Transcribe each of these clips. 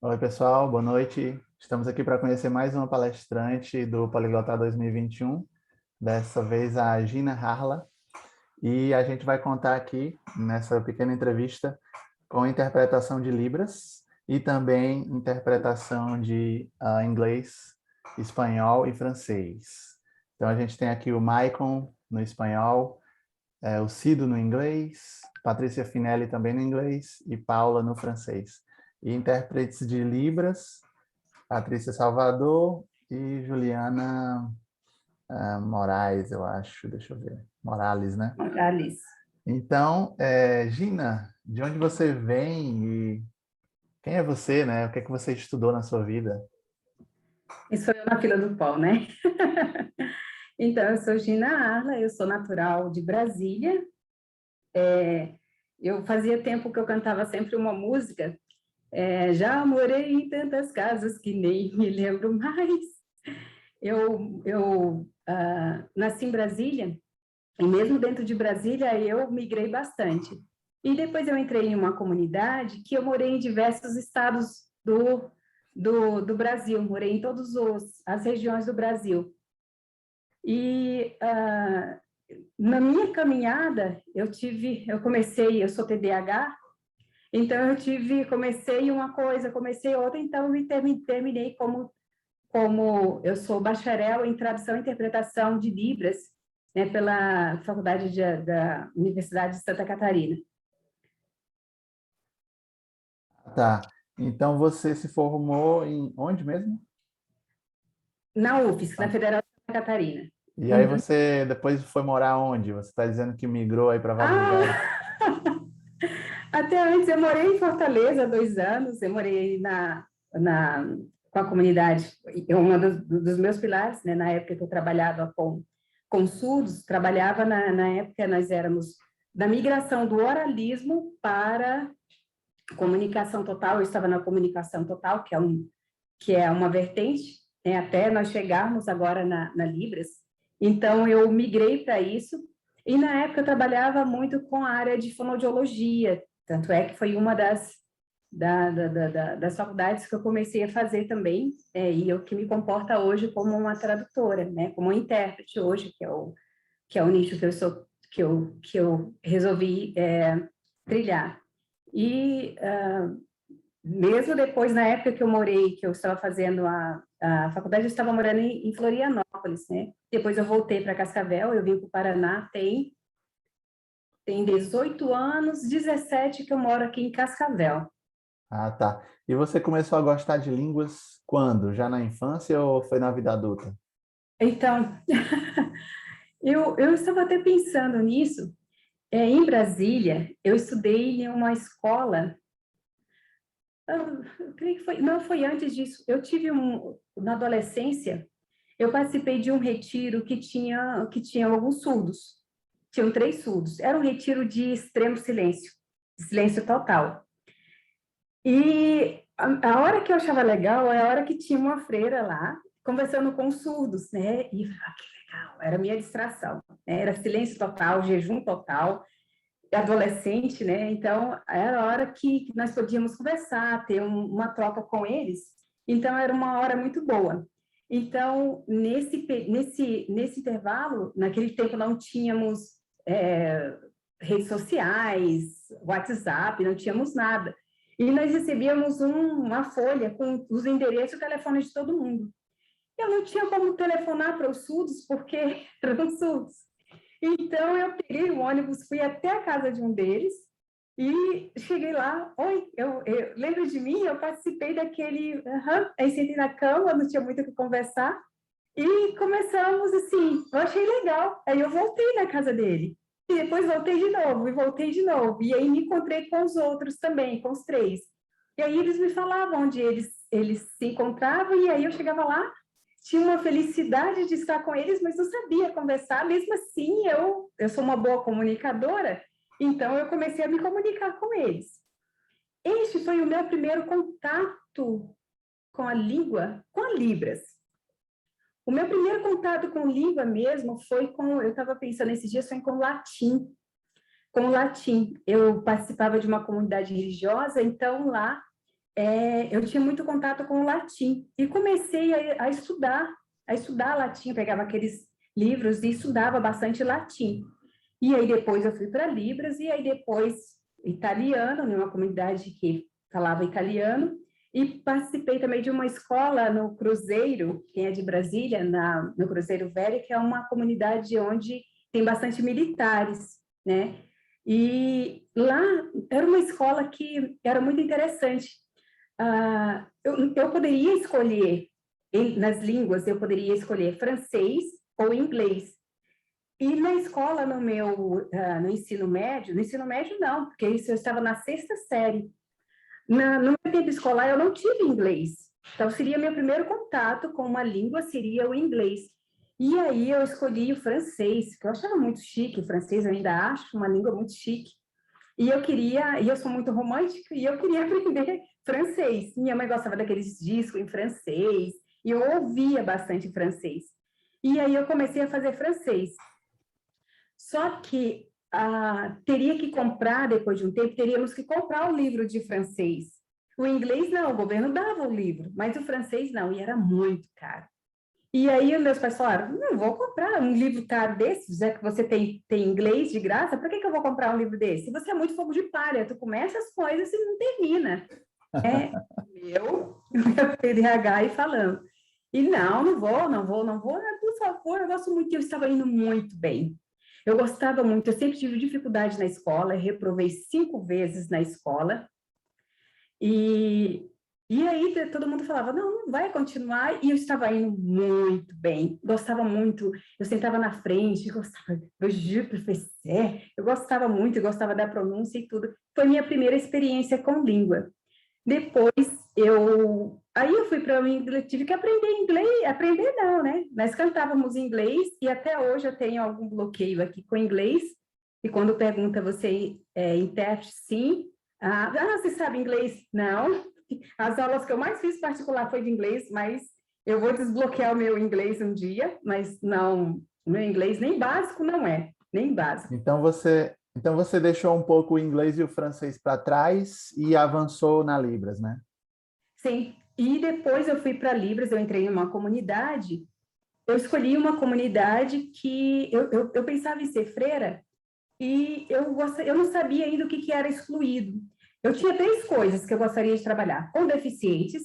Oi, pessoal, boa noite. Estamos aqui para conhecer mais uma palestrante do Poliglota 2021, dessa vez a Gina Harla, e a gente vai contar aqui, nessa pequena entrevista, com interpretação de Libras e também interpretação de inglês, espanhol e francês. Então, a gente tem aqui o Maicon no espanhol, o Cido no inglês, Patrícia Finelli também no inglês e Paula no francês. E intérpretes de Libras, Patrícia Salvador e Juliana Moraes, eu acho. Deixa eu ver. Morales, né? Alice. Então, Gina, de onde você vem e quem é você, né? O que é que você estudou na sua vida? Isso eu na fila do pão, né? Então, eu sou Gina Arla, eu sou natural de Brasília. Eu fazia tempo que eu cantava sempre uma música. Já morei em tantas casas que nem me lembro mais. Eu nasci em Brasília, e mesmo dentro de Brasília eu migrei bastante. E depois eu entrei em uma comunidade que eu morei em diversos estados do Brasil, morei em todas as regiões do Brasil. E na minha caminhada, eu sou TDAH, então comecei uma coisa, comecei outra, então eu terminei como eu sou bacharel em tradução e interpretação de Libras, né, pela Faculdade da Universidade de Santa Catarina. Tá. Então, você se formou em onde mesmo? Na UFSC, na Ah. Federal de Santa Catarina. E aí você depois foi morar onde? Você está dizendo que migrou aí para vários lugares. Ah, até antes eu morei em Fortaleza há 2 anos, eu morei com a comunidade, um dos meus pilares, né, na época que eu trabalhava com surdos, trabalhava na época nós éramos da migração do oralismo para comunicação total, eu estava na comunicação total, que é uma vertente, né, até nós chegarmos agora na Libras. Então, eu migrei para isso, e na época eu trabalhava muito com a área de fonoaudiologia, tanto é que foi uma das faculdades que eu comecei a fazer também, e o que me comporta hoje como uma tradutora, né, como intérprete hoje, que é o nicho que eu resolvi trilhar. E mesmo depois, na época que eu morei, que eu estava fazendo a faculdade, eu estava morando em Florianópolis, né? Depois eu voltei para Cascavel, eu vim para o Paraná, tem 18 anos, 17 que eu moro aqui em Cascavel. Ah, tá. E você começou a gostar de línguas quando? Já na infância ou foi na vida adulta? Então, eu estava até pensando nisso. Em Brasília, eu estudei em uma escola. Eu creio que não foi antes disso. Eu tive na adolescência, eu participei de um retiro que tinha alguns surdos. Tinham 3 surdos. Era um retiro de extremo silêncio, silêncio total. E a hora que eu achava legal é a hora que tinha uma freira lá, conversando com os surdos, né? E que legal, era a minha distração, né? Era silêncio total, jejum total, adolescente, né? Então, era a hora que nós podíamos conversar, ter uma troca com eles. Então, era uma hora muito boa. Então, nesse intervalo, naquele tempo não tínhamos redes sociais, WhatsApp, não tínhamos nada. E nós recebíamos uma folha com os endereços e telefones de todo mundo. Eu não tinha como telefonar para os surdos, porque eram surdos. Então, eu peguei o ônibus, fui até a casa de um deles e cheguei lá. Oi, eu lembro de mim? Eu participei daquele... Aí sentei na cama, não tinha muito o que conversar. E começamos assim, eu achei legal. Aí eu voltei na casa dele. E depois voltei de novo, e voltei de novo. E aí me encontrei com os outros também, com os 3. E aí eles me falavam onde eles se encontravam, e aí eu chegava lá, tinha uma felicidade de estar com eles, mas não sabia conversar. Mesmo assim, eu sou uma boa comunicadora, então eu comecei a me comunicar com eles. Este foi o meu primeiro contato com a língua, com a Libras. O meu primeiro contato com língua mesmo foi eu estava pensando esses dias, foi com o latim. Com o latim. Eu participava de uma comunidade religiosa, então lá eu tinha muito contato com o latim e comecei a estudar latim, pegava aqueles livros e estudava bastante latim. E aí depois eu fui para Libras e aí depois italiano, numa comunidade que falava italiano, e participei também de uma escola no Cruzeiro, quem é de Brasília, no Cruzeiro Velho, que é uma comunidade onde tem bastante militares, né? E lá era uma escola que era muito interessante. Eu poderia escolher, nas línguas, eu poderia escolher francês ou inglês. E na escola, no ensino médio não, porque isso eu estava na 6ª série. No meu tempo escolar, eu não tive inglês. Então, seria meu primeiro contato com uma língua, seria o inglês. E aí eu escolhi o francês, que eu achava muito chique, o francês eu ainda acho uma língua muito chique. E eu sou muito romântica, e eu queria aprender francês. Minha mãe gostava daqueles discos em francês, e eu ouvia bastante francês. E aí eu comecei a fazer francês. Só que teria que comprar, depois de um tempo, teríamos que comprar o livro de francês. O inglês não, o governo dava o livro, mas o francês não, e era muito caro. E aí meus pais falaram, não vou comprar um livro caro desse, já que você tem inglês de graça, por que eu vou comprar um livro desse? Você é muito fogo de palha, tu começa as coisas e não termina. Meu TDAH e falando. E não vou, por favor, eu gosto muito, eu estava indo muito bem. Eu gostava muito, eu sempre tive dificuldade na escola, reprovei 5 vezes na escola, e aí todo mundo falava, não vai continuar, e eu estava indo muito bem, gostava muito, eu sentava na frente, gostava, eu juro, professor, eu gostava muito, eu gostava da pronúncia e tudo. Foi minha primeira experiência com língua. Depois aí eu fui para o inglês, tive que aprender inglês, aprender não, né? Nós cantávamos em inglês e até hoje eu tenho algum bloqueio aqui com inglês. E quando pergunta você intérprete, sim. Você sabe inglês? Não. As aulas que eu mais fiz particular foi de inglês, mas eu vou desbloquear o meu inglês um dia, mas não, o meu inglês nem básico não é, nem básico. Então você deixou um pouco o inglês e o francês para trás e avançou na Libras, né? Sim, e depois eu fui para Libras, eu entrei em uma comunidade, eu escolhi uma comunidade que eu pensava em ser freira e eu não sabia ainda o que era excluído. Eu tinha 3 coisas que eu gostaria de trabalhar, com deficientes,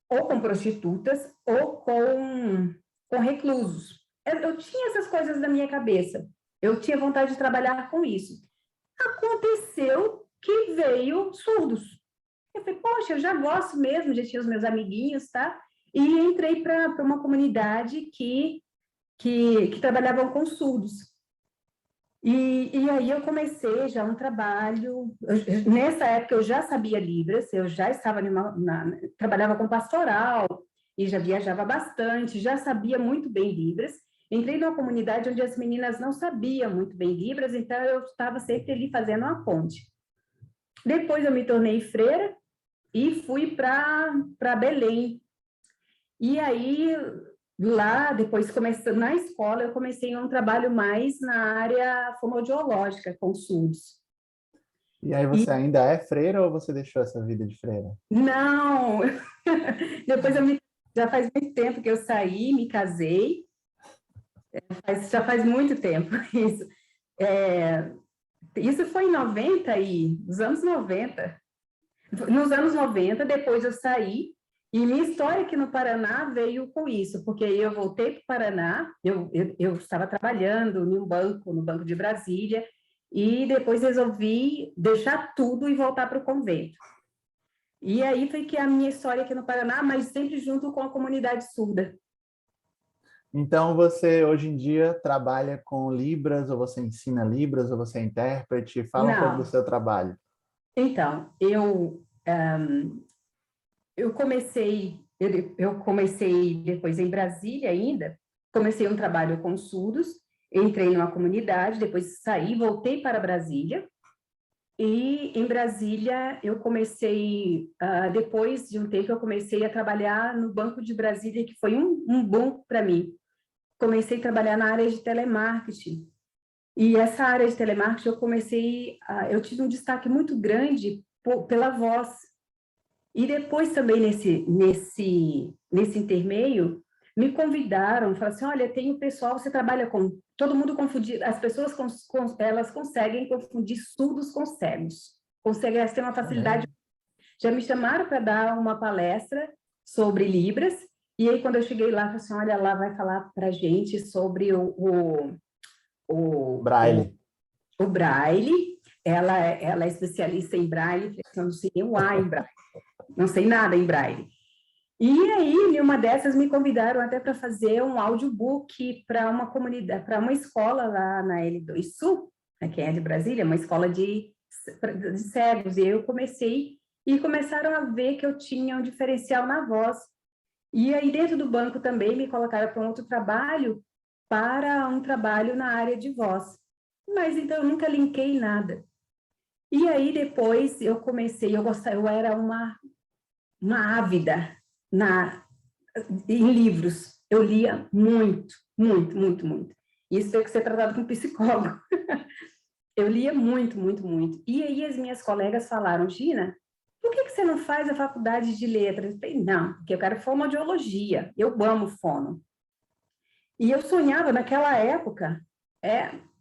ou com prostitutas, ou com reclusos. Eu tinha essas coisas na minha cabeça, eu tinha vontade de trabalhar com isso. Aconteceu que veio surdos. Eu falei, poxa, eu já gosto mesmo, já tinha os meus amiguinhos, tá? E entrei para uma comunidade que trabalhavam com surdos. E aí eu comecei já um trabalho, nessa época eu já sabia Libras, eu já estava trabalhava com pastoral, e já viajava bastante, já sabia muito bem Libras. Entrei numa comunidade onde as meninas não sabiam muito bem Libras, então eu estava sempre ali fazendo uma ponte. Depois eu me tornei freira, e fui para Belém. E aí, lá, depois, na escola, eu comecei um trabalho mais na área fonoaudiológica, com surdos. E aí você ainda é freira ou você deixou essa vida de freira? Não! Depois já faz muito tempo que eu saí, me casei, já faz muito tempo isso. Isso foi em nos anos 90. Nos anos 90, depois eu saí, e minha história aqui no Paraná veio com isso, porque eu voltei para o Paraná, eu estava trabalhando no Banco de Brasília, e depois resolvi deixar tudo e voltar para o convento. E aí foi que a minha história aqui no Paraná, mas sempre junto com a comunidade surda. Então você hoje em dia trabalha com Libras, ou você ensina Libras, ou você é intérprete? Fala um pouco do Não, seu trabalho. então, eu comecei depois em Brasília ainda, comecei um trabalho com surdos, entrei numa comunidade, depois saí, voltei para Brasília, e em Brasília eu comecei, depois de um tempo eu comecei a trabalhar no Banco de Brasília, que foi um boom para mim. Comecei a trabalhar na área de telemarketing, e essa área de telemarketing eu tive um destaque muito grande pela voz. E depois também nesse intermeio, me convidaram, falaram assim, olha, tem o pessoal, você trabalha com... Todo mundo confunde, as pessoas elas conseguem confundir surdos com cegos. Conseguem ter uma É facilidade. mesmo? Já me chamaram para dar uma palestra sobre Libras, e aí quando eu cheguei lá, falei assim, olha, lá vai falar para a gente sobre o, o, Braille. o Braille. Ela é especialista em Braille, eu não sei nem o A em Braille, não sei nada em Braille. E aí, em uma dessas, me convidaram até para fazer um audiobook para uma comunidade, para uma escola lá na L2 Sul, né, que é de Brasília, uma escola de cegos. E eu comecei, e começaram a ver que eu tinha um diferencial na voz. E aí, dentro do banco também, me colocaram para um outro trabalho, para um trabalho na área de voz. Mas então, eu nunca linkei nada. E aí, depois, eu comecei, eu era uma ávida em livros. Eu lia muito, muito, muito, muito. Isso tem que ser tratado com um psicólogo. Eu lia muito, muito, muito. E aí as minhas colegas falaram, Gina, por que você não faz a faculdade de letras? Eu falei, não, porque eu quero fonoaudiologia. Eu amo fono. E eu sonhava naquela época,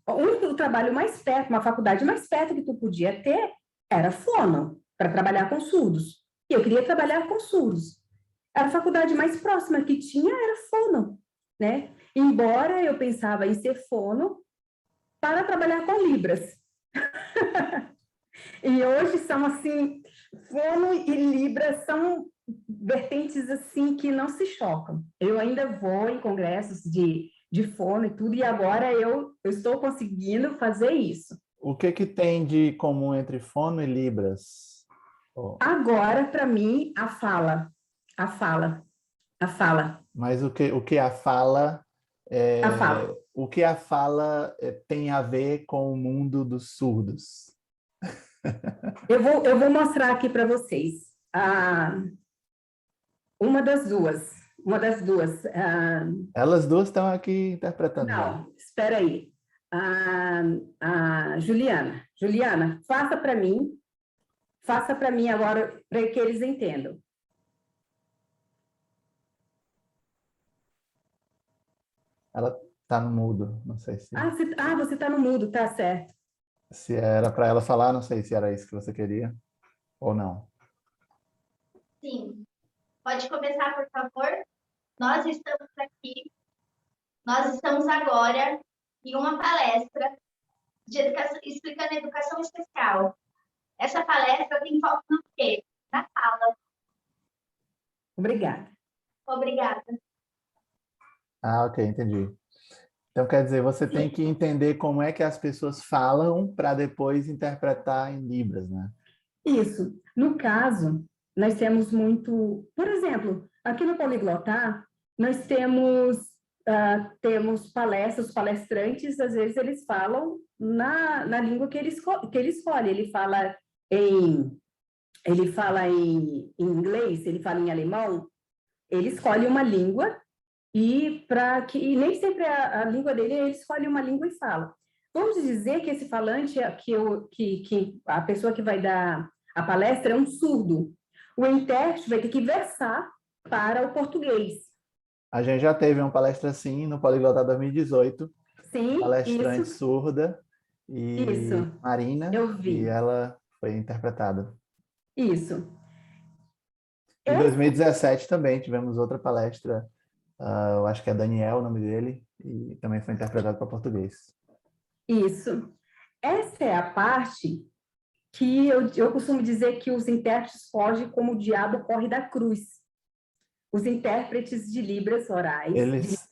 o trabalho mais perto, uma faculdade mais perto que tu podia ter era fono, para trabalhar com surdos. E eu queria trabalhar com surdos. A faculdade mais próxima que tinha era fono, né? Embora eu pensava em ser fono para trabalhar com libras. E hoje são assim, fono e libras são vertentes assim que não se chocam. Eu ainda vou em congressos de fono e tudo, e agora eu estou conseguindo fazer isso. O que que tem de comum entre fono e libras? Oh, Agora, para mim, a fala, a fala, mas o que a fala a fala. tem a ver com o mundo dos surdos? Eu vou mostrar aqui para vocês. Uma das duas. Uma das duas. Elas duas estão aqui interpretando já. Não, espera aí. Juliana. Juliana, faça para mim agora, para que eles entendam. Ela está no mudo, não sei Você está no mudo, tá certo. se era para ela falar, não sei se era isso que você queria ou não. Sim. Pode começar, por favor? Nós estamos aqui, nós estamos agora em uma palestra de educação, explicando educação especial. Essa palestra tem foco no quê? Na fala. Obrigada. Obrigada. Ah, ok, entendi. Então, quer dizer, você tem que entender como é que as pessoas falam para depois interpretar em libras, né? Isso. No caso, nós temos muito... Por exemplo, aqui no Poliglotar, nós temos palestras, os palestrantes, às vezes, eles falam na língua que ele escolhe. Ele fala em inglês, ele fala em alemão, ele escolhe uma língua e nem sempre a língua dele, ele escolhe uma língua e fala. Vamos dizer que esse falante, que a pessoa que vai dar a palestra é um surdo. O intérprete vai ter que versar para o português. A gente já teve uma palestra assim no Poliglota 2018, Sim, palestrante isso, surda e isso, Marina, eu e vi, ela foi interpretada. isso. Em Essa 2017 também tivemos outra palestra, eu acho que é Daniel o nome dele, e também foi interpretado para português. Isso. Essa é a parte que eu costumo dizer que os intérpretes fogem como o diabo corre da cruz. Os intérpretes de Libras orais, Eles,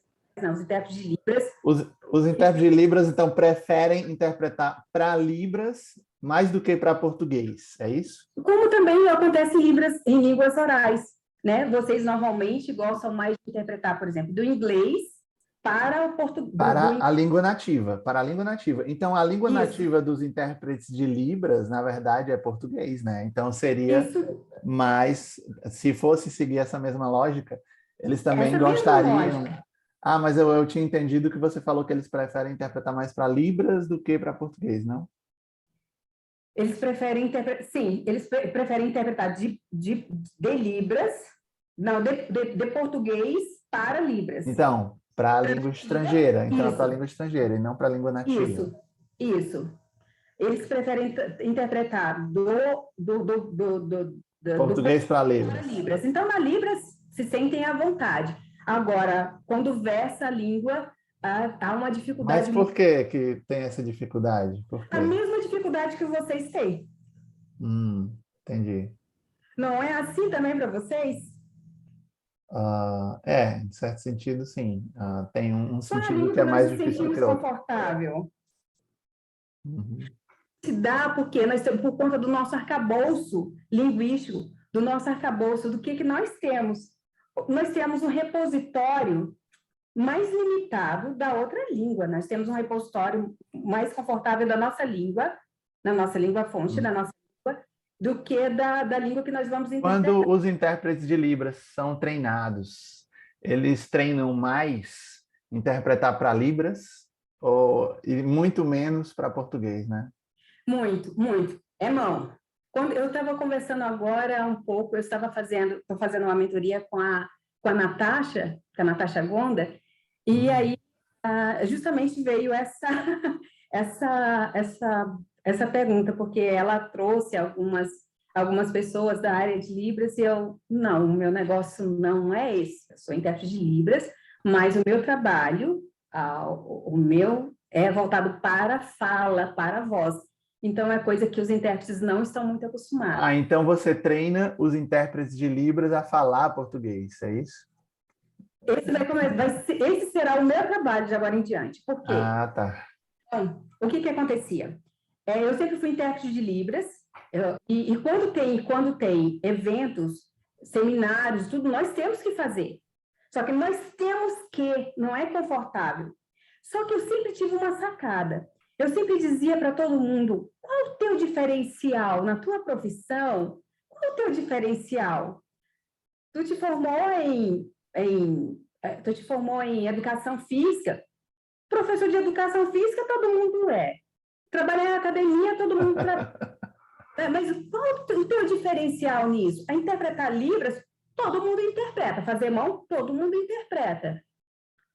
os intérpretes de Libras, os intérpretes de Libras, então, preferem interpretar para Libras mais do que para português, é isso? como também acontece em línguas orais, né? Vocês normalmente gostam mais de interpretar, por exemplo, do inglês para o português. Para a língua nativa, para a língua nativa. Então, a língua Isso, nativa dos intérpretes de Libras, na verdade, é português, né? Então, seria isso, mais, se fosse seguir essa mesma lógica, eles também essa mesma gostariam. lógica. Ah, mas eu tinha entendido que você falou que eles preferem interpretar mais para Libras do que para português, não? Eles preferem sim, eles preferem interpretar de Libras, não, de português para Libras. Então, para a língua estrangeira. Então, é para a Isso. língua estrangeira e não para a língua nativa. Isso. Eles preferem interpretar do Português para Libras. Libras. Então, na Libras, se sentem à vontade. Agora, quando versa a língua, há uma dificuldade. Mas por que que tem essa dificuldade? Por quê? A mesma dificuldade que vocês têm. Entendi. Não é assim também para vocês? Em certo sentido, sim. Tem um Qual sentido que é mais difícil do sentimos que o outro. confortável? Uhum. Se dá porque nós temos, por conta do nosso arcabouço linguístico, do nosso arcabouço, do que nós temos. Nós temos um repositório mais limitado da outra língua. Nós temos um repositório mais confortável da nossa língua, na nossa língua fonte, da nossa língua, do que da língua que nós vamos interpretar. Quando os intérpretes de Libras são treinados, eles treinam mais interpretar para Libras e muito menos para português, né? Muito. É mão. Quando eu estava conversando agora um pouco, estou fazendo uma mentoria com a Natasha, com a Natasha Gonda, e aí justamente veio essa pergunta, porque ela trouxe algumas pessoas da área de Libras, e não, o meu negócio não é esse, eu sou intérprete de Libras, mas o meu trabalho, o meu é voltado para a fala, para a voz. Então, é coisa que os intérpretes não estão muito acostumados. Então você treina os intérpretes de Libras a falar português, é isso? Esse será o meu trabalho de agora em diante. Por quê? Tá. Então, o que acontecia? Eu sempre fui intérprete de Libras, e quando tem eventos, seminários, tudo, nós temos que fazer. Só que nós temos que, não é confortável. Só que eu sempre tive uma sacada. Eu sempre dizia para todo mundo, qual o teu diferencial na tua profissão? Qual o teu diferencial? Tu te formou em educação física? Professor de educação física, todo mundo é. Trabalhar em academia, todo mundo trabalha. Mas qual o teu diferencial nisso? A interpretar Libras, todo mundo interpreta. Fazer mão, todo mundo interpreta.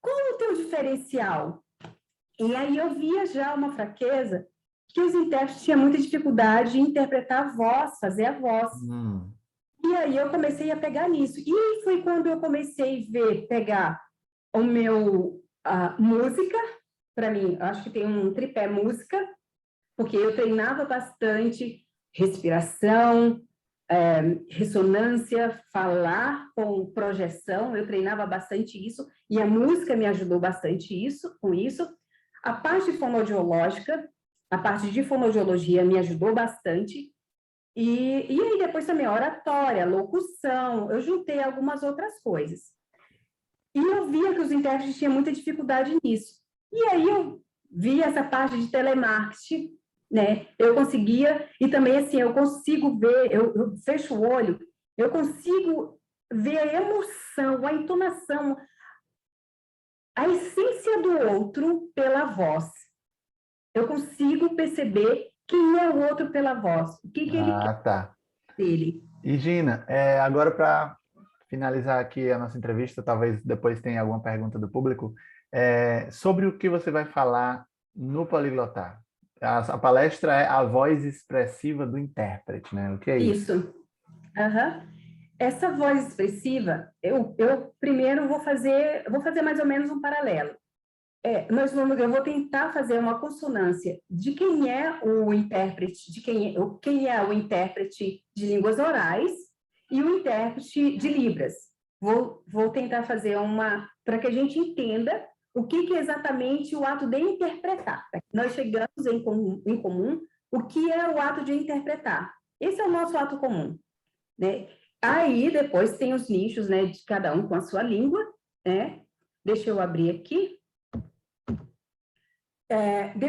Qual o teu diferencial? E aí eu via já uma fraqueza que os intérpretes tinham muita dificuldade em interpretar a voz, fazer a voz. E aí eu comecei a pegar nisso. E foi quando eu comecei a pegar o meu música, para mim, acho que tem um tripé música, porque eu treinava bastante respiração, ressonância, falar com projeção, eu treinava bastante isso, e a música me ajudou bastante com isso. A parte fonoaudiológica, a parte de fonoaudiologia me ajudou bastante, e aí depois também oratória, locução, eu juntei algumas outras coisas. E eu via que os intérpretes tinham muita dificuldade nisso. E aí eu vi essa parte de telemarketing, né? Eu conseguia, e também assim, eu consigo ver, eu fecho o olho, eu consigo ver a emoção, a entonação, a essência do outro pela voz. Eu consigo perceber quem é o outro pela voz, o que ele quer dele. E Gina, agora para finalizar aqui a nossa entrevista, talvez depois tenha alguma pergunta do público, sobre o que você vai falar no Poliglotar. A palestra é A Voz Expressiva do Intérprete, né? O que é isso? Isso. Essa voz expressiva, eu primeiro vou fazer mais ou menos um paralelo. Eu vou tentar fazer uma consonância de quem é o intérprete, quem é o intérprete de línguas orais e o intérprete de Libras. Vou tentar fazer para que a gente entenda o que é exatamente o ato de interpretar. Nós chegamos em comum o que é o ato de interpretar. Esse é o nosso ato comum, né? Aí, depois, tem os nichos, né, de cada um com a sua língua, né? Deixa eu abrir aqui.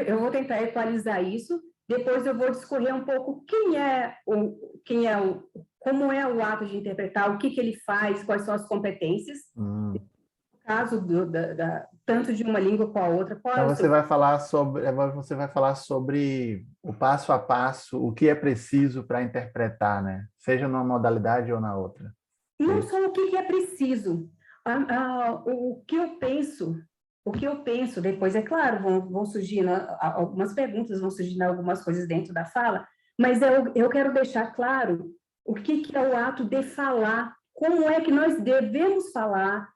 Eu vou tentar equalizar isso. Depois eu vou discorrer um pouco como é o ato de interpretar, o que ele faz, quais são as competências. No caso tanto de uma língua com a outra. Qual Então é o você seu... você vai falar sobre o passo a passo, o que é preciso para interpretar, né? Seja numa modalidade ou na outra. Não Isso. só o que é preciso, o que eu penso depois, é claro, vão surgindo algumas perguntas, vão surgindo algumas coisas dentro da fala, mas eu quero deixar claro o que é o ato de falar, como é que nós devemos falar,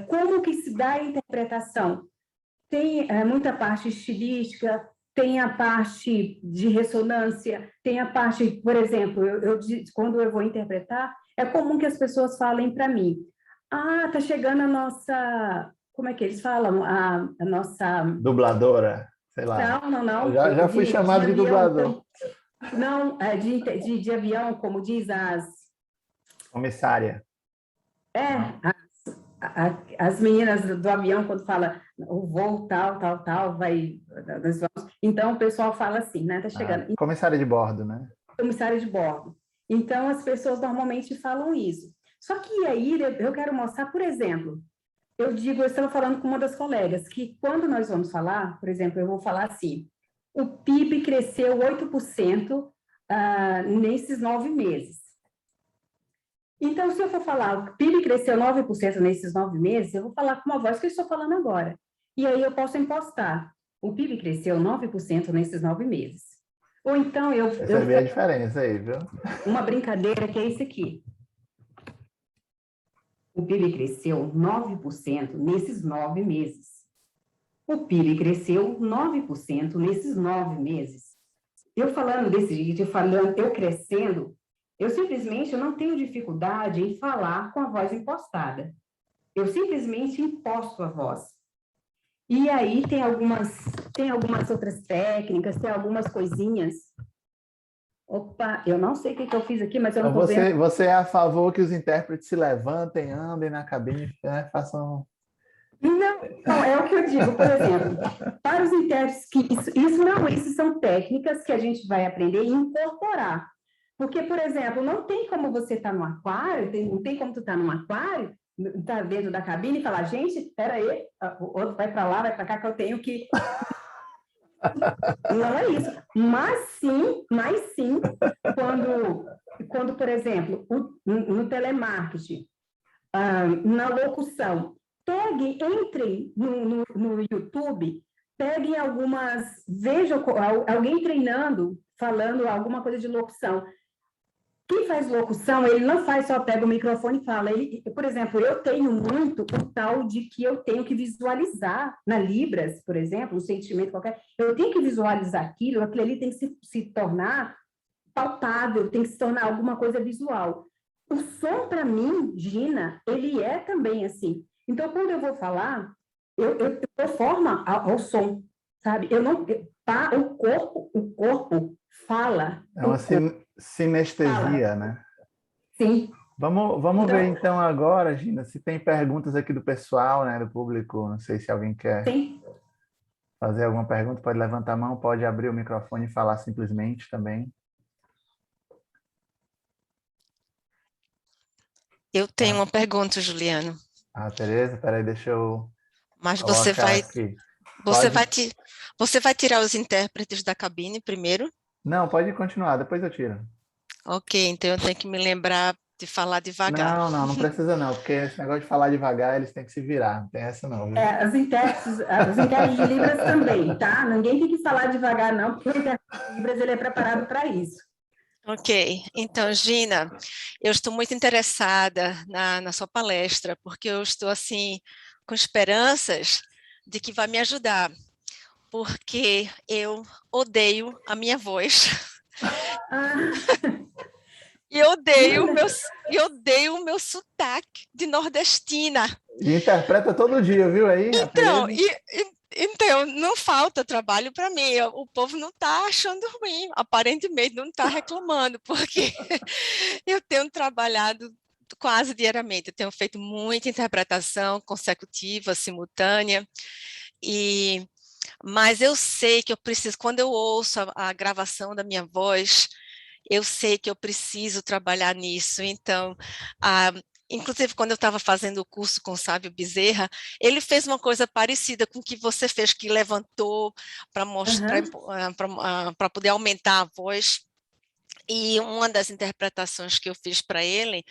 como que se dá a interpretação. Tem muita parte estilística, tem a parte de ressonância, tem a parte, por exemplo, quando eu vou interpretar, é comum que as pessoas falem para mim, tá chegando a nossa, como é que eles falam? A nossa... Dubladora, sei lá. Não, Já fui de chamado de avião, dublador. não, de avião, como diz Comissária. Não? é, as meninas do avião, quando fala o voo tal, vai, nós vamos... Então, o pessoal fala assim, né? Tá chegando. Comissária de bordo, né? Comissário de bordo. Então, as pessoas normalmente falam isso. Só que aí, eu quero mostrar, por exemplo, eu estava falando com uma das colegas, que quando nós vamos falar, por exemplo, eu vou falar assim, o PIB cresceu 8% nesses 9 meses. Então, se eu for falar, o PIB cresceu 9% nesses 9 meses, eu vou falar com uma voz que eu estou falando agora. E aí eu posso impostar. O PIB cresceu 9% nesses 9 meses. Ou então Você vê a diferença aí, viu? uma brincadeira que é isso aqui. O PIB cresceu 9% nesses 9 meses. O PIB cresceu 9% nesses 9 meses. Eu falando desse jeito, eu crescendo, eu simplesmente não tenho dificuldade em falar com a voz impostada. Eu simplesmente imposto a voz. E aí tem algumas outras técnicas, tem algumas coisinhas. Opa, eu não sei o que eu fiz aqui, mas eu não estou vendo. Você é a favor que os intérpretes se levantem, andem na cabine, né, façam... Não, é o que eu digo, por exemplo, para os intérpretes, que isso são técnicas que a gente vai aprender e incorporar. Porque, por exemplo, não tem como você estar no aquário, não tem como tu estar num aquário, estar dentro da cabine e falar, gente, espera aí, o outro vai para lá, vai para cá, que eu tenho que... Não é isso. Mas sim, quando por exemplo, no telemarketing, na locução, entrem no YouTube, peguem vejam alguém treinando, falando alguma coisa de locução. Quem faz locução, ele não faz só pega o microfone e fala. Por exemplo, eu tenho muito o tal de que eu tenho que visualizar na Libras, por exemplo, um sentimento qualquer, eu tenho que visualizar aquilo ali tem que se tornar palpável, tem que se tornar alguma coisa visual. O som, para mim, Gina, ele é também assim. Então, quando eu vou falar, eu dou forma ao som, sabe? O corpo fala. É uma sinestesia, né? Sim. Vamos ver então agora, Gina, se tem perguntas aqui do pessoal, né, do público. Não sei se alguém quer fazer alguma pergunta, pode levantar a mão, pode abrir o microfone e falar simplesmente também. Eu tenho uma pergunta, Juliano. Tereza, peraí, deixa eu Mas colocar aqui. Você vai tirar os intérpretes da cabine primeiro? Não, pode continuar, depois eu tiro. Ok, então eu tenho que me lembrar de falar devagar. Não precisa não, porque esse negócio de falar devagar, eles têm que se virar, não tem essa não. Viu? Os intérpretes de Libras também, tá? Ninguém tem que falar devagar não, porque o intérprete de Libras ele é preparado para isso. Ok, então, Gina, eu estou muito interessada na sua palestra, porque eu estou, assim, com esperanças de que vai me ajudar, porque eu odeio a minha voz. E odeio o meu sotaque de nordestina. E interpreta todo dia, viu aí? Então, não falta trabalho para mim, o povo não está achando ruim, aparentemente não está reclamando, porque eu tenho trabalhado quase diariamente, eu tenho feito muita interpretação consecutiva, simultânea, mas eu sei que eu preciso, quando eu ouço a gravação da minha voz, eu sei que eu preciso trabalhar nisso, então inclusive quando eu estava fazendo o curso com o Sávio Bezerra, ele fez uma coisa parecida com o que você fez, que levantou para mostrar, para poder aumentar a voz. E uma das interpretações que eu fiz para ele,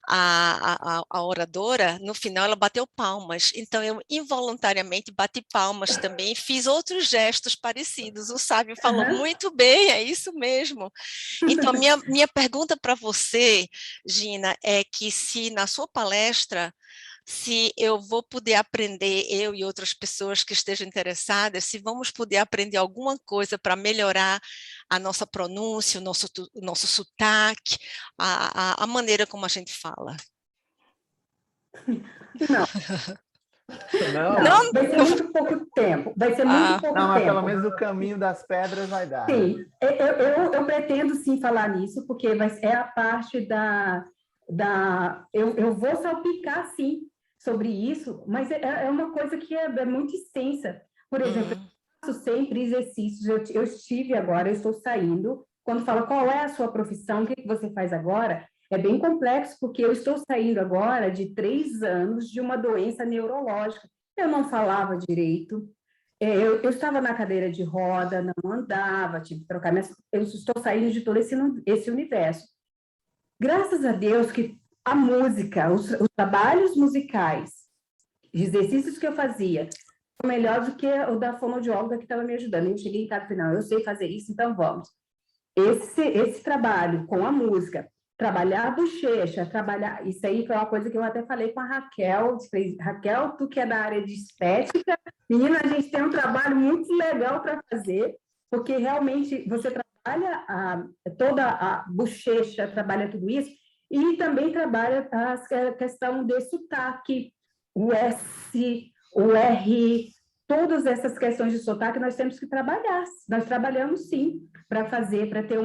a oradora, no final ela bateu palmas, então eu involuntariamente bati palmas também, fiz outros gestos parecidos. O Sábio falou, muito bem, é isso mesmo. Então, minha pergunta para você, Gina, é que se na sua palestra, se eu vou poder aprender, eu e outras pessoas que estejam interessadas, se vamos poder aprender alguma coisa para melhorar a nossa pronúncia, o nosso sotaque, a maneira como a gente fala. Não, vai ser muito pouco tempo. Vai ser muito pouco não, mas tempo. pelo menos o caminho das pedras vai dar. Sim, eu pretendo sim falar nisso, porque é a parte eu vou salpicar sim sobre isso, mas é uma coisa que é muito extensa. Por exemplo, eu faço sempre exercícios, eu estive agora, eu estou saindo, quando fala qual é a sua profissão, o que você faz agora, é bem complexo, porque eu estou saindo agora de 3 anos de uma doença neurológica. Eu não falava direito, eu estava na cadeira de roda, não andava, tive que trocar eu estou saindo de todo esse universo. Graças a Deus que a música, os trabalhos musicais, os exercícios que eu fazia, são melhores do que o da fonoaudióloga que estava me ajudando. Eu cheguei em casa e falei, não, eu sei fazer isso, então vamos. Esse trabalho com a música, trabalhar a bochecha, isso aí foi uma coisa que eu até falei com a Raquel, Raquel, tu que é da área de estética, menina, a gente tem um trabalho muito legal para fazer, porque realmente você trabalha toda a bochecha, trabalha tudo isso, e também trabalha a questão de sotaque, o S, o R, todas essas questões de sotaque nós temos que trabalhar. Nós trabalhamos sim para fazer, para ter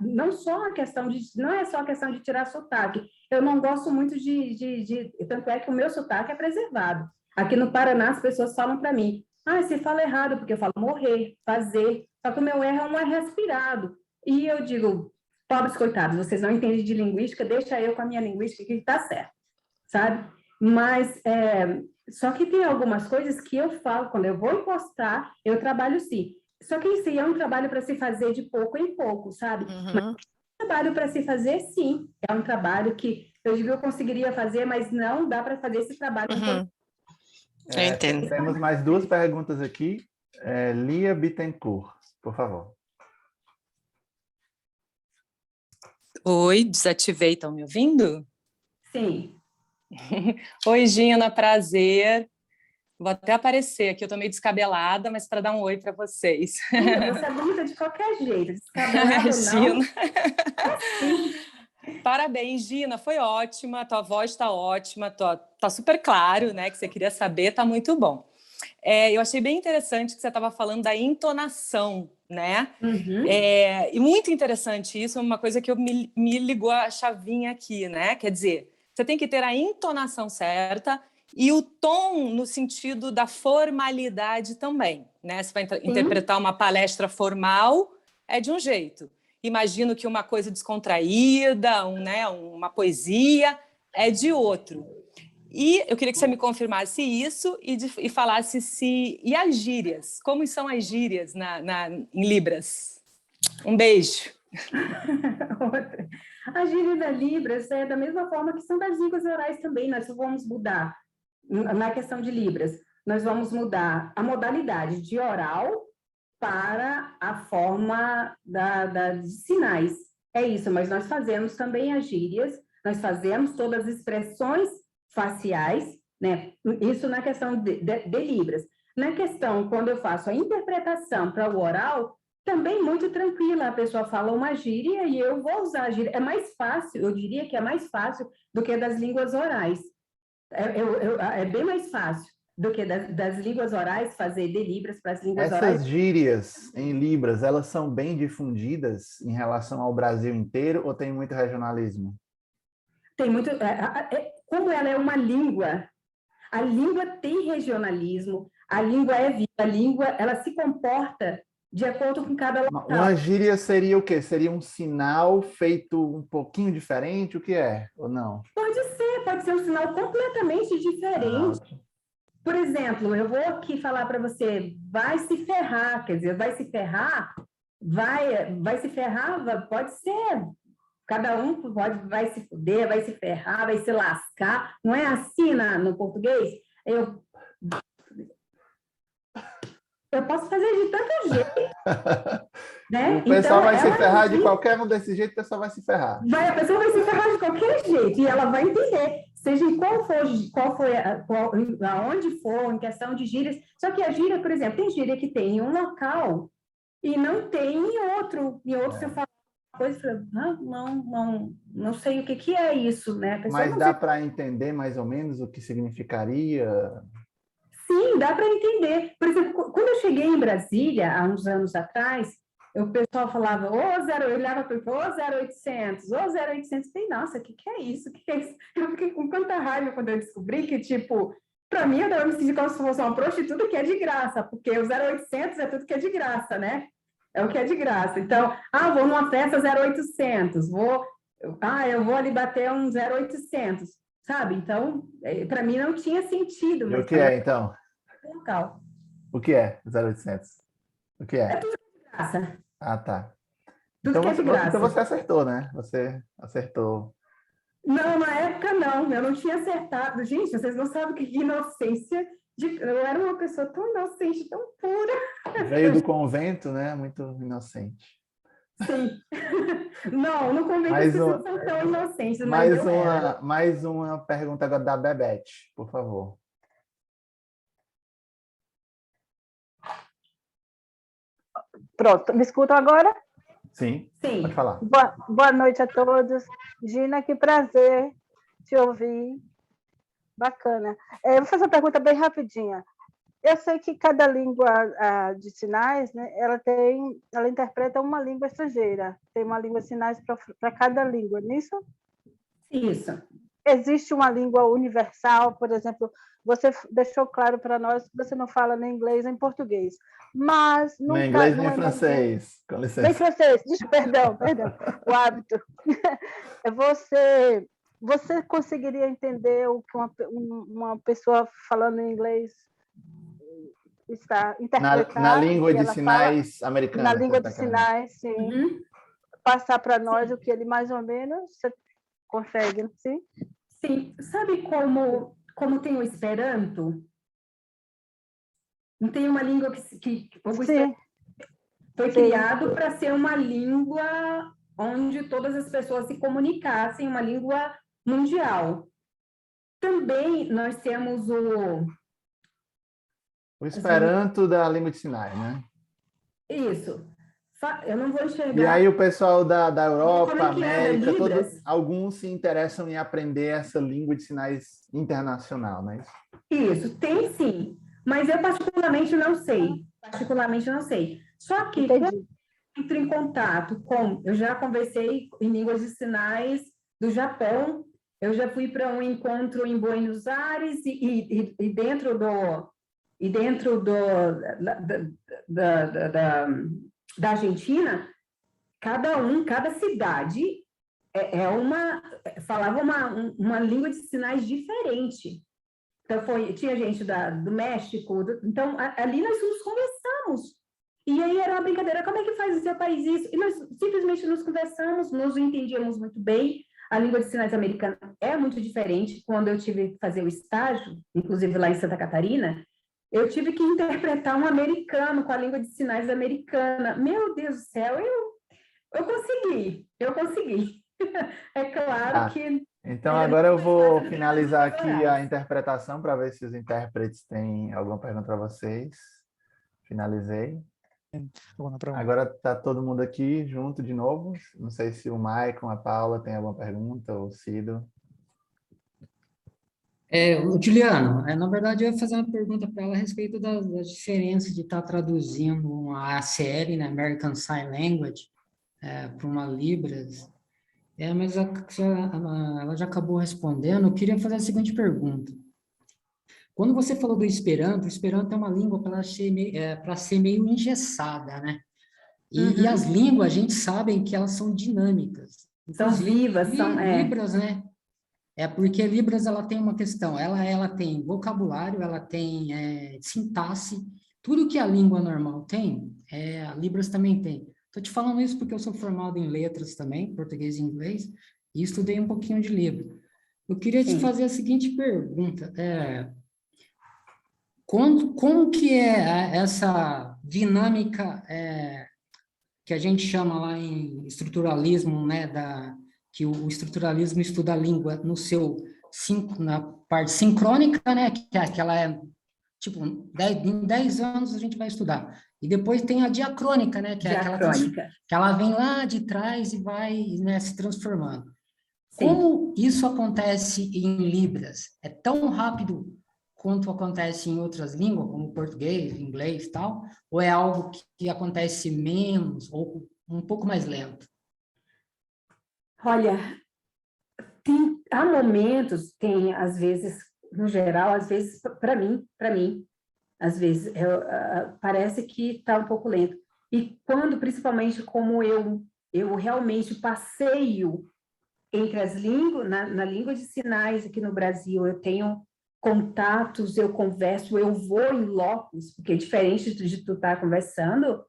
não é só a questão de tirar sotaque. Eu não gosto muito tanto é que o meu sotaque é preservado. Aqui no Paraná as pessoas falam para mim, você fala errado, porque eu falo morrer, fazer, só que o meu R é um R respirado. E eu digo, pobres coitados, vocês não entendem de linguística, deixa eu com a minha linguística que está certo, sabe? Mas só que tem algumas coisas que eu falo, quando eu vou impostar, eu trabalho sim. Só que isso é um trabalho para se fazer de pouco em pouco, sabe? Mas é um trabalho para se fazer, sim. É um trabalho que eu digo que eu conseguiria fazer, mas não dá para fazer esse trabalho. Eu entendo. Temos mais 2 perguntas aqui. Lia Bittencourt, por favor. Oi, desativei, estão me ouvindo? Sim. Oi, Gina, prazer. Vou até aparecer aqui, eu estou meio descabelada, mas para dar um oi para vocês. Você é bonita de qualquer jeito, descabelada ou não. Parabéns, Gina, foi ótima, tua voz está ótima, tá super claro, né, que você queria saber, está muito bom. Eu achei bem interessante que você estava falando da entonação, né? E muito interessante isso, uma coisa que me ligou a chavinha aqui, né? Quer dizer, você tem que ter a entonação certa e o tom no sentido da formalidade também, né? Você vai interpretar uma palestra formal, é de um jeito. Imagino que uma coisa descontraída, uma poesia, é de outro. E eu queria que você me confirmasse isso e falasse e as gírias, como são as gírias em Libras? Um beijo. A gíria da Libras é da mesma forma que são das línguas orais também, nós vamos mudar, na questão de Libras, nós vamos mudar a modalidade de oral para a forma de sinais. É isso, mas nós fazemos também as gírias, nós fazemos todas as expressões faciais, né? Isso na questão de Libras. Na questão, quando eu faço a interpretação para o oral, também muito tranquila, a pessoa fala uma gíria e eu vou usar a gíria. É mais fácil, eu diria que é mais fácil do que das línguas orais. É bem mais fácil do que das línguas orais, fazer de Libras para as línguas orais. Essas gírias em Libras, elas são bem difundidas em relação ao Brasil inteiro ou tem muito regionalismo? Tem muito... como ela é uma língua, a língua tem regionalismo, a língua é viva, a língua ela se comporta de acordo com cada local. Uma gíria seria o quê? Seria um sinal feito um pouquinho diferente? O que é? Ou não? pode ser um sinal completamente diferente. Por exemplo, eu vou aqui falar para você, vai se ferrar, quer dizer, vai se ferrar, vai se ferrar, pode ser. Cada um vai se fuder, vai se ferrar, vai se lascar. Não é assim no português? Eu posso fazer de tanto jeito. Né? O pessoal então, vai se ferrar de qualquer um desse jeito, o pessoal vai se ferrar. A pessoa vai se ferrar de qualquer jeito, e ela vai entender, seja em aonde for, em questão de gírias. Só que a gíria, por exemplo, tem gíria que tem em um local e não tem em outro. Em outro, você fala uma coisa, não sei o que é isso, né? Mas dá para entender mais ou menos o que significaria? Sim, dá para entender. Por exemplo, quando eu cheguei em Brasília, há uns anos atrás, o pessoal falava, eu olhava para o 0800, 0800. Falei, nossa, o que é isso? Que é isso? Eu fiquei com quanta raiva quando eu descobri que, tipo, para mim, eu me senti como se fosse uma prostituta que é de graça, porque o 0800 é tudo que é de graça, né? É o que é de graça. Então, vou numa festa 0800, eu vou ali bater um 0800. Sabe? Então, para mim não tinha sentido. E o que é, então? Local. O que é 0800? O que é? É tudo de graça. Ah, tá. Tudo que é de graça. Então você acertou, né? Você acertou. Não, na época não. Eu não tinha acertado. Gente, vocês não sabem que inocência. Eu era uma pessoa tão inocente, tão pura. Veio do convento, né? Muito inocente. Sim. Não, no convento as pessoas são tão inocentes. Mais uma pergunta agora da Bebete, por favor. Pronto, me escutam agora? Sim, Sim. pode falar. Boa noite a todos. Gina, que prazer te ouvir. Bacana. Eu vou fazer uma pergunta bem rapidinha. Eu sei que cada língua de sinais, né, ela interpreta uma língua estrangeira. Tem uma língua de sinais para cada língua, não é isso? Isso. Existe uma língua universal, por exemplo, você deixou claro para nós que você não fala nem inglês nem português. Mas nem inglês nem francês, com licença. Nem francês, perdão, o hábito. Você conseguiria entender o que uma pessoa falando em inglês está interpretando? Na língua de sinais americana. Na língua de sinais, sim. Uhum. Passar para nós o que ele mais ou menos você consegue, sim? Sim. Sabe como tem o Esperanto? Não tem uma língua que foi criado para ser uma língua onde todas as pessoas se comunicassem, uma língua mundial. Também nós temos o Esperanto da língua de sinais, né? Isso. Eu não vou enxergar. E aí o pessoal da Europa, América, alguns se interessam em aprender essa língua de sinais internacional, não é isso? Isso, tem sim. Mas eu particularmente não sei. Só que quando eu entro em contato eu já conversei em línguas de sinais do Japão, eu já fui para um encontro em Buenos Aires e dentro da Argentina, cada cidade falava uma língua de sinais diferente. Então, tinha gente do México, então ali nós nos conversamos. E aí era uma brincadeira, como é que faz o seu país isso? E nós simplesmente nos conversamos, nos entendíamos muito bem. A língua de sinais americana é muito diferente. Quando eu tive que fazer o estágio, inclusive lá em Santa Catarina, eu tive que interpretar um americano com a língua de sinais americana. Meu Deus do céu, eu consegui. É claro que... Então, agora eu vou finalizar aqui a interpretação para ver se os intérpretes têm alguma pergunta para vocês. Finalizei. Agora está todo mundo aqui junto de novo. Não sei se o Maicon, a Paula tem alguma pergunta, ou o Cido. Juliano, na verdade eu ia fazer uma pergunta para ela a respeito das diferenças de estar traduzindo uma ASL, né, American Sign Language, para uma Libras. Mas ela já acabou respondendo. Eu queria fazer a seguinte pergunta. Quando você falou do Esperanto, o Esperanto é uma língua para ser meio engessada, né? E as línguas, a gente sabe que elas são dinâmicas. São vivas, Libras, né? É porque Libras ela tem uma questão, ela tem vocabulário, ela tem sintaxe, tudo que a língua normal tem, a Libras também tem. Estou te falando isso porque eu sou formado em letras também, português e inglês, e estudei um pouquinho de Libras. Eu queria te fazer a seguinte pergunta, como que é essa dinâmica que a gente chama lá em estruturalismo, né, que o estruturalismo estuda a língua no na parte sincrônica, né, que ela tipo, em 10 anos a gente vai estudar. E depois tem a diacrônica, né, que é aquela que ela vem lá de trás e vai, né, se transformando. Sim. Como isso acontece em Libras? É tão rápido quanto acontece em outras línguas, como português, inglês e tal? Ou é algo que acontece menos ou um pouco mais lento? Olha, há momentos, tem às vezes, no geral, às vezes, para mim, às vezes, parece que está um pouco lento. E quando, principalmente, como eu realmente passeio entre as línguas, na língua de sinais aqui no Brasil, eu tenho contatos, eu converso, eu vou em locus, porque é diferente de tu estar conversando,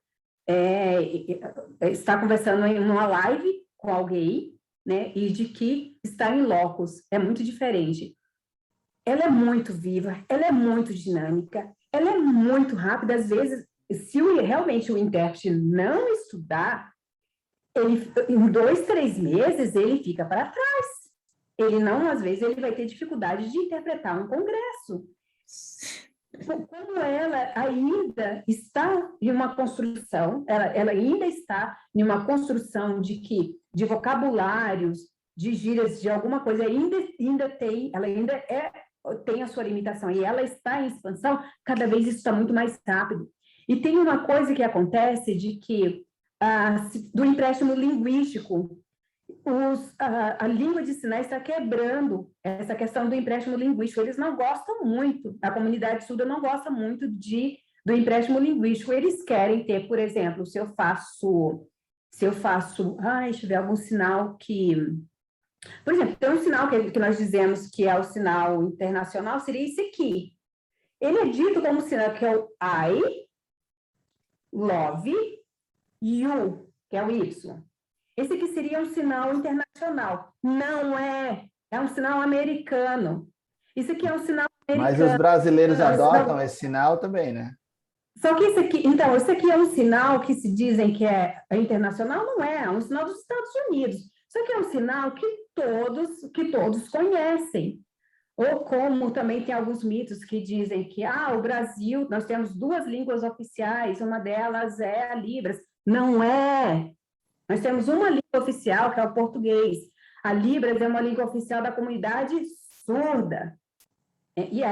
estar conversando em uma live com alguém, né, e de que estar em locus é muito diferente. Ela é muito viva, ela é muito dinâmica, ela é muito rápida. Às vezes, se realmente o intérprete não estudar, em 2, 3 meses, ele fica para trás. Ele não, às vezes, ele vai ter dificuldade de interpretar um congresso. Como ela ainda está em uma construção, ela ainda está em uma construção de vocabulários, de gírias, de alguma coisa, ela ainda tem a sua limitação, e ela está em expansão, cada vez isso está muito mais rápido. E tem uma coisa que acontece de que, do empréstimo linguístico, a língua de sinais está quebrando essa questão do empréstimo linguístico. Eles não gostam muito, a comunidade surda não gosta muito do empréstimo linguístico. Eles querem ter, por exemplo, se eu faço, deixa eu ver, algum sinal que... Por exemplo, tem um sinal que nós dizemos que é o sinal internacional, seria esse aqui. Ele é dito como sinal que é o I, love, you, que é o Y. Esse aqui seria um sinal internacional. Não é. É um sinal americano. Isso aqui é um sinal americano. Mas os brasileiros adotam esse sinal também, né? Só que esse aqui é um sinal que se dizem que é internacional, não é um sinal dos Estados Unidos. Isso aqui é um sinal que todos conhecem. Ou como também tem alguns mitos que dizem que o Brasil, nós temos 2 línguas oficiais, uma delas é a Libras. Não é. Nós temos uma língua oficial, que é o português. A Libras é uma língua oficial da comunidade surda.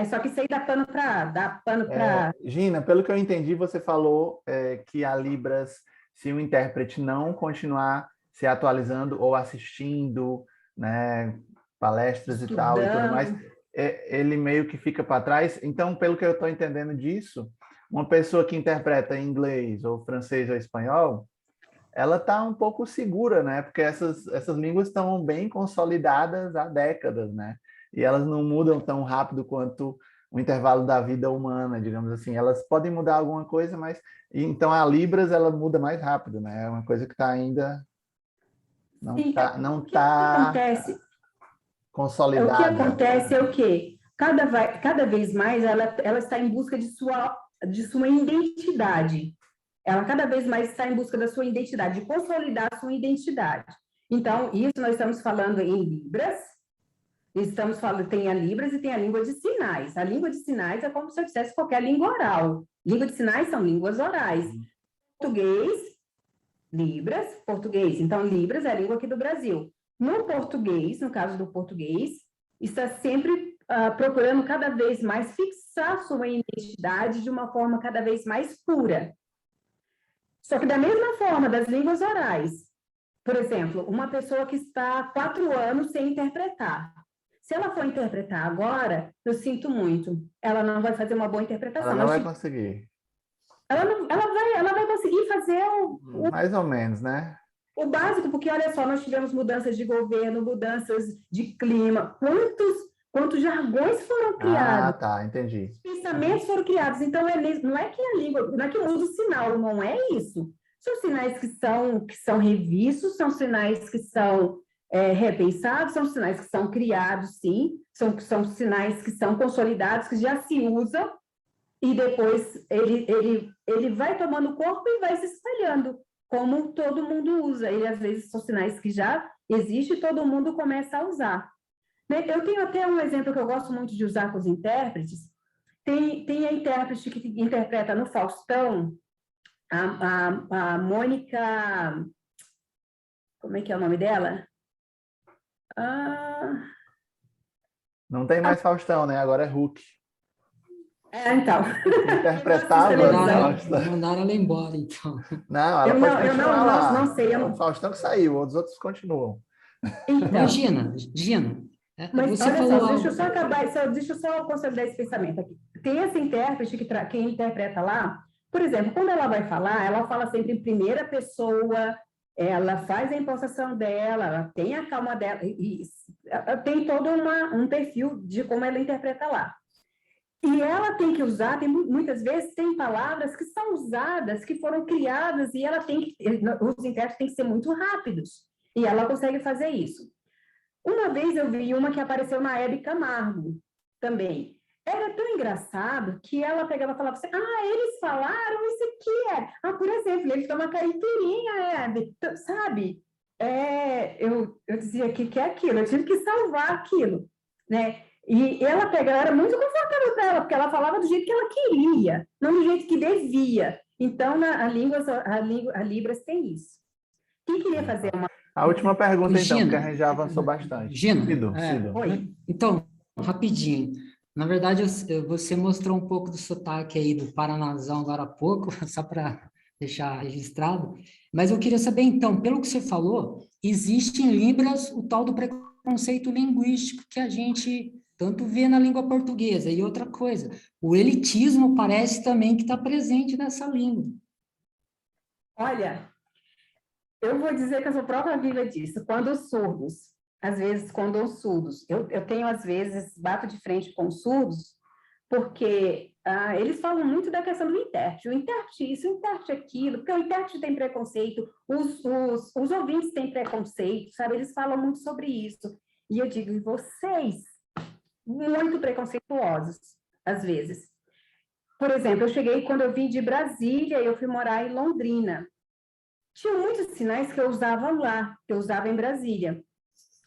Só que isso aí dá pano para... Gina, pelo que eu entendi, você falou que a Libras, se o intérprete não continuar se atualizando ou assistindo, né, palestras e tal e tudo mais, ele meio que fica para trás. Então, pelo que eu estou entendendo disso, uma pessoa que interpreta em inglês ou francês ou espanhol, ela está um pouco segura, né? Porque essas línguas estão bem consolidadas há décadas, né? E elas não mudam tão rápido quanto o intervalo da vida humana, digamos assim. Elas podem mudar alguma coisa, mas... Então, a Libras, ela muda mais rápido, né? É uma coisa que está ainda... Não está consolidada. O que acontece é o quê? Cada vez mais ela está em busca de sua identidade. Ela cada vez mais está em busca da sua identidade, de consolidar a sua identidade. Então, isso nós estamos falando em Libras, tem a Libras e tem a língua de sinais. A língua de sinais é como se eu dissesse qualquer língua oral. Língua de sinais são línguas orais. Português, Libras, português. Então, Libras é a língua aqui do Brasil. No português, no caso do português, está sempre procurando cada vez mais fixar sua identidade de uma forma cada vez mais pura. Só que da mesma forma das línguas orais, por exemplo, uma pessoa que está há 4 anos sem interpretar. Se ela for interpretar agora, eu sinto muito, ela não vai fazer uma boa interpretação. Ela não vai conseguir. Ela vai conseguir fazer Mais ou menos, né? O básico, porque olha só, nós tivemos mudanças de governo, mudanças de clima, quantos jargões foram criados, Ah, tá, entendi. pensamentos foram criados. Então, não é que a língua, não é que muda o sinal, não é isso. São sinais que são revistos, são sinais que são repensados, são sinais que são criados, sim, são sinais que são consolidados, que já se usam, e depois ele vai tomando corpo e vai se espalhando, como todo mundo usa. E às vezes são sinais que já existem e todo mundo começa a usar. Eu tenho até um exemplo que eu gosto muito de usar com os intérpretes. Tem a intérprete que interpreta no Faustão, a Mônica... Como é que é o nome dela? Não tem mais Faustão, né? Agora é Hulk. Então. Interpretava no Faustão. Mandaram ela embora, então. Não, ela pode continuar lá. Não sei. O Faustão que saiu, os outros continuam. Então, Gina, mas você olha falou só, deixa eu só consolidar esse pensamento aqui. Tem essa intérprete que interpreta lá, por exemplo, quando ela vai falar, ela fala sempre em primeira pessoa, ela faz a impostação dela, ela tem a calma dela, e tem todo um perfil de como ela interpreta lá. E ela tem que usar, muitas vezes tem palavras que são usadas, que foram criadas, e os intérpretes têm que ser muito rápidos, e ela consegue fazer isso. Uma vez eu vi uma que apareceu na Hebe Camargo, também. Era tão engraçado que ela pegava e falava assim, eles falaram isso aqui, por exemplo, eles tomam caipirinha, Hebe, sabe? Eu dizia que é aquilo, eu tive que salvar aquilo, né? E ela era muito confortável para ela, porque ela falava do jeito que ela queria, não do jeito que devia. Então, a Libras tem isso. Quem queria fazer uma... A última pergunta, Gina, então, porque a gente já avançou bastante. Gina, Cido. Oi. Então, rapidinho. Na verdade, você mostrou um pouco do sotaque aí do Paranazão agora há pouco, só para deixar registrado. Mas eu queria saber, então, pelo que você falou, existe em Libras o tal do preconceito linguístico que a gente tanto vê na língua portuguesa. E outra coisa, o elitismo parece também que está presente nessa língua. Olha, eu vou dizer que eu sou prova viva disso. Quando os surdos, eu tenho, às vezes, bato de frente com os surdos, porque eles falam muito da questão do intérprete. O intérprete isso, o intérprete aquilo, porque o intérprete tem preconceito, os ouvintes têm preconceito, sabe? Eles falam muito sobre isso. E eu digo, vocês, muito preconceituosos, às vezes. Por exemplo, quando eu vim de Brasília, eu fui morar em Londrina. Tinha muitos sinais que eu usava lá, que eu usava em Brasília.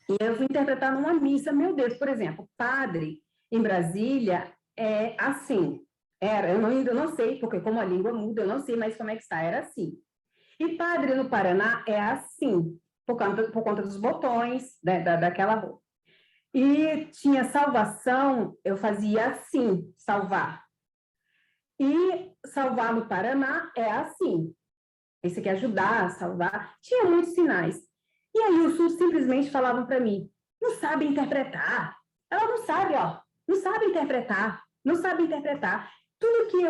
E eu fui interpretar numa missa, meu Deus, por exemplo, padre em Brasília é assim. Eu ainda não sei, porque como a língua muda, eu não sei mais como é que está, era assim. E padre no Paraná é assim, por conta dos botões daquela roupa. E tinha salvação, eu fazia assim, salvar. E salvar no Paraná é assim. Esse aqui é ajudar, salvar. Tinha muitos sinais. E aí os surdos simplesmente falavam para mim, não sabe interpretar. Ela não sabe, não sabe interpretar, não sabe interpretar. Tudo que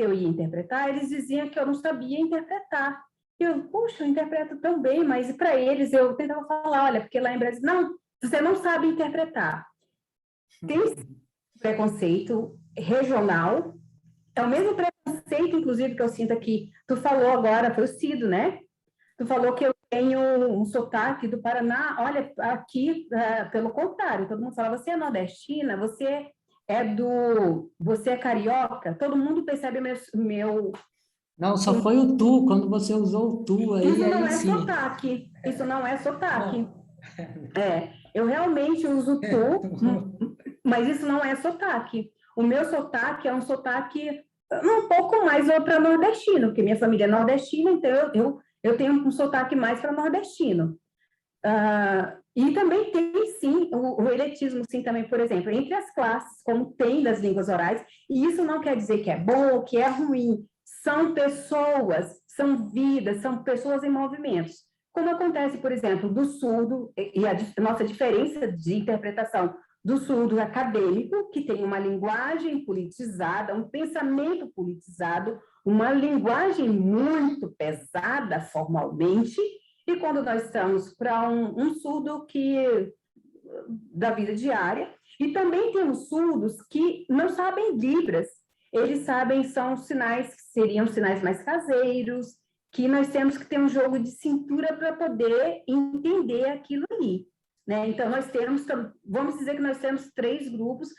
eu ia interpretar, eles diziam que eu não sabia interpretar. Eu, puxa, eu interpreto tão bem, mas para eles eu tentava falar, olha, porque lá em Brasília, não, você não sabe interpretar. Tem preconceito regional, é o mesmo preconceito, inclusive, que eu sinto aqui. Tu falou agora, foi o Cido, né? Tu falou que eu tenho um sotaque do Paraná. Olha, aqui, pelo contrário, todo mundo fala, você é nordestina, você é carioca, todo mundo percebe meu... Não, só foi o tu, quando você usou o tu aí. Isso não aí é sim. sotaque, isso não é sotaque. Eu realmente uso tu, mas isso não é sotaque. O meu sotaque é um sotaque um pouco mais para nordestino, porque minha família é nordestina, então eu tenho um sotaque mais para nordestino. E também tem, sim, o eletismo, sim, também, por exemplo, entre as classes, como tem das línguas orais, e isso não quer dizer que é bom ou que é ruim. São pessoas, são vidas, são pessoas em movimentos. Como acontece, por exemplo, do surdo, e a nossa diferença de interpretação do surdo acadêmico, que tem uma linguagem politizada, um pensamento politizado, uma linguagem muito pesada formalmente, e quando nós estamos para um surdo que da vida diária, e também temos surdos que não sabem Libras, eles sabem, são sinais que seriam sinais mais caseiros, que nós temos que ter um jogo de cintura para poder entender aquilo ali. Né? Então, nós temos, vamos dizer que nós temos 3 grupos,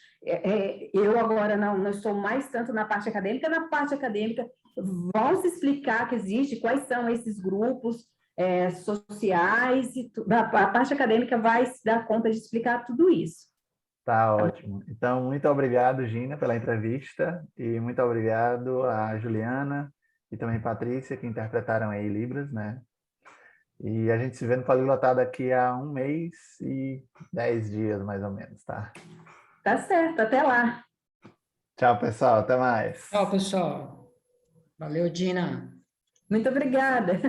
eu agora não estou mais tanto na parte acadêmica vão se explicar que existe, quais são esses grupos sociais, e a parte acadêmica vai se dar conta de explicar tudo isso. Tá ótimo. Então, muito obrigado, Gina, pela entrevista, e muito obrigado a Juliana e também Patrícia, que interpretaram aí Libras, né? E a gente se vê no Poliglotado daqui a 1 mês e 10 dias, mais ou menos, tá? Tá certo, até lá. Tchau, pessoal. Até mais. Tchau, pessoal. Valeu, Dina. Muito obrigada.